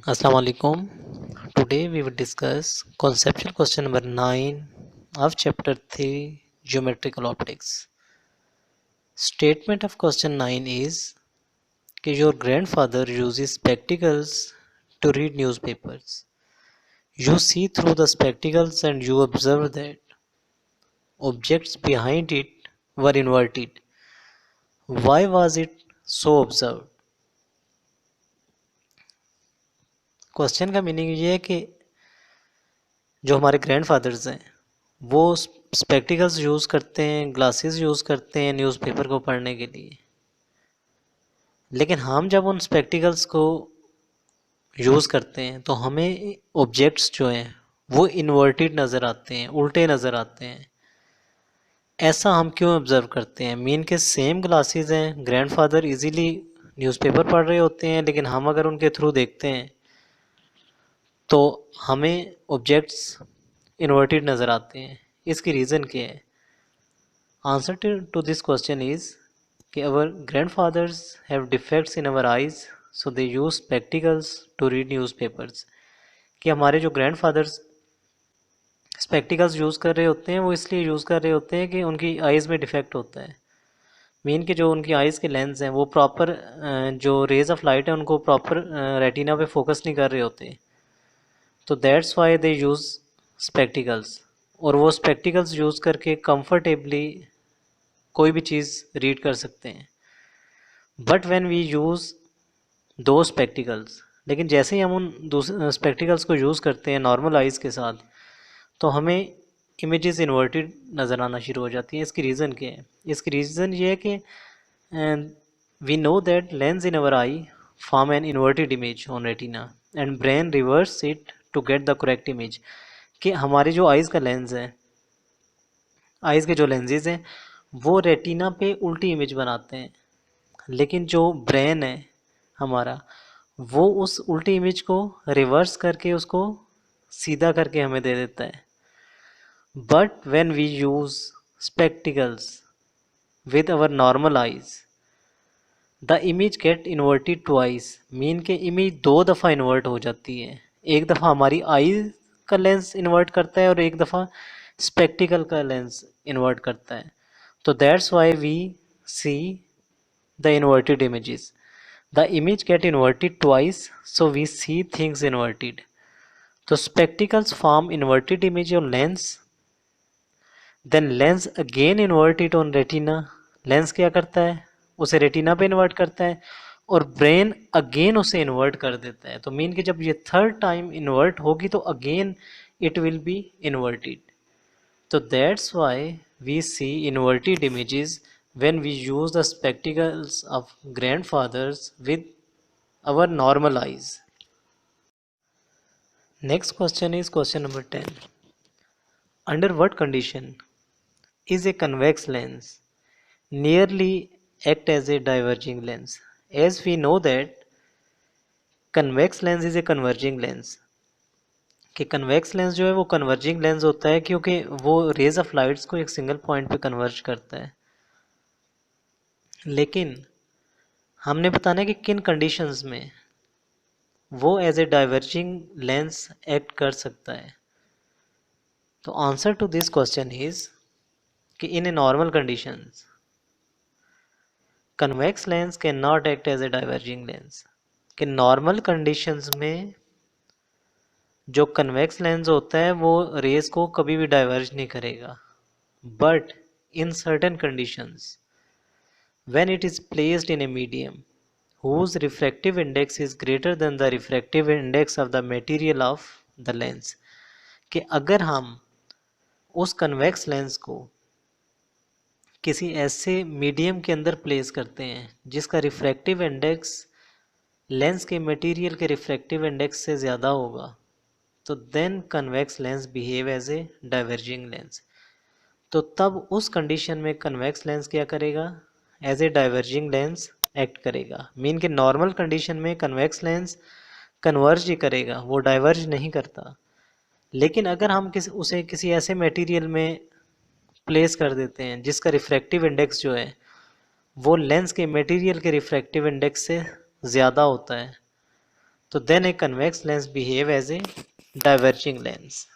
Assalamu alaikum. Today we will discuss conceptual question number 9 of chapter 3 geometrical optics. Statement of question 9 is that your grandfather uses spectacles to read newspapers. You see through the spectacles and you observe that objects behind it were inverted. Why was it so observed? Question का meaning ये है कि जो हमारे grandfathers हैं वो spectacles use करते हैं, ग्लासेस यूज़ करते हैं न्यूज़पेपर को पढ़ने के लिए। लेकिन हम जब उन स्पेक्टिकल्स को यूज़ करते हैं तो हमें ऑब्जेक्ट्स जो हैं वो इन्वर्टेड नज़र आते हैं, उल्टे नज़र आते हैं। ऐसा हम क्यों ऑब्ज़र्व करते हैं? मीन के सेम ग्लासेस हैं, ग्रैंडफादर इजीली न्यूज़पेपर पढ़ रहे होते हैं, लेकिन हम अगर उनके थ्रू देखते हैं तो हमें ऑब्जेक्ट्स इन्वर्टेड नज़र आते हैं। इसकी रीज़न क्या है? Answer to this question is कि our grandfathers have defects in our eyes so they use spectacles to read newspapers. कि हमारे जो ग्रैंडफादर्स स्पेक्टिकल्स यूज़ कर रहे होते हैं वो इसलिए यूज़ कर रहे होते हैं कि उनकी आइज़ में डिफेक्ट होता है। मीन कि जो उनकी आइज़ के लेंस हैं वो प्रॉपर जो रेज ऑफ लाइट है उनको प्रॉपर रेटिना पे फोकस नहीं कर रहे होते, तो that's why they use spectacles. और वो स्पेक्टिकल्स यूज़ करके कंफर्टेबली कोई भी चीज़ रीड कर सकते हैं। बट व्हेन वी यूज़ दो स्पेक्टिकल्स, लेकिन जैसे ही हम उन दूसरे स्पेक्टिकल्स को यूज़ करते हैं नॉर्मल आइज़ के साथ, तो हमें इमेजेस इन्वर्टेड नज़र आना शुरू हो जाती हैं। इसकी रीज़न क्या है? इसकी रीज़न ये है कि we know that lens in our eye form an inverted image on retina and brain reverse it to get the correct image. कि हमारे जो आइज़ का लेंस है, आइज़ के जो लेंसेज हैं वो रेटिना पे उल्टी इमेज बनाते हैं, लेकिन जो ब्रेन है हमारा वो उस उल्टी इमेज को रिवर्स करके उसको सीधा करके हमें दे देता है। But when we use spectacles with our normal eyes the image get inverted twice. Mean के इमेज दो दफ़ा इन्वर्ट हो जाती है। एक दफ़ा हमारी आई का लेंस इन्वर्ट करता है और एक दफ़ा स्पेक्टिकल का लेंस इन्वर्ट करता है। तो that's why we see the inverted images. The image get inverted twice, so we see things inverted. So spectacles form inverted image on lens, then lens again invert it on retina. Lens क्या करता है? उसे retina पे invert करता है और brain again उसे invert कर देता है। तो मीन कि जब ये थर्ड टाइम इन्वर्ट होगी तो again it will be inverted. So that's why we see inverted images when we use the spectacles of grandfathers with our normal eyes. Next question is question number 10. Under what condition is a convex lens nearly act as a diverging lens? As we know that convex lens is a converging lens. कि convex lens जो है वो converging lens होता है क्योंकि वो raise of lights को एक सिंगल पॉइंट पे कन्वर्ज करता है। लेकिन हमने बताना है कि किन कंडीशंस में वो as a diverging lens act कर सकता है। तो answer to this question is कि in a normal conditions convex lens can not act as a diverging lens. कि नॉर्मल कंडीशंस में जो कन्वेक्स लेंस होता है वो रेज को कभी भी डाइवर्ज नहीं करेगा। But in certain conditions when it is placed in a medium whose refractive index is greater than the refractive index of the material of the lens, कि अगर हम उस कन्वेक्स लेंस को किसी ऐसे मीडियम के अंदर प्लेस करते हैं जिसका रिफ्रैक्टिव इंडेक्स लेंस के मटेरियल के रिफ्रैक्टिव इंडेक्स से ज़्यादा होगा, तो then convex lens behave as a diverging lens. तो तब उस कंडीशन में कन्वेक्स लेंस क्या करेगा? As a diverging lens act करेगा। मीन के नॉर्मल कंडीशन में कन्वेक्स लेंस कन्वर्ज ही करेगा, वो डाइवर्ज नहीं करता। लेकिन अगर हम उसे किसी ऐसे मटेरियल में प्लेस कर देते हैं जिसका रिफ्रैक्टिव इंडेक्स जो है वो लेंस के मटेरियल के रिफ्रैक्टिव इंडेक्स से ज़्यादा होता है, तो then a convex lens behave as a diverging lens.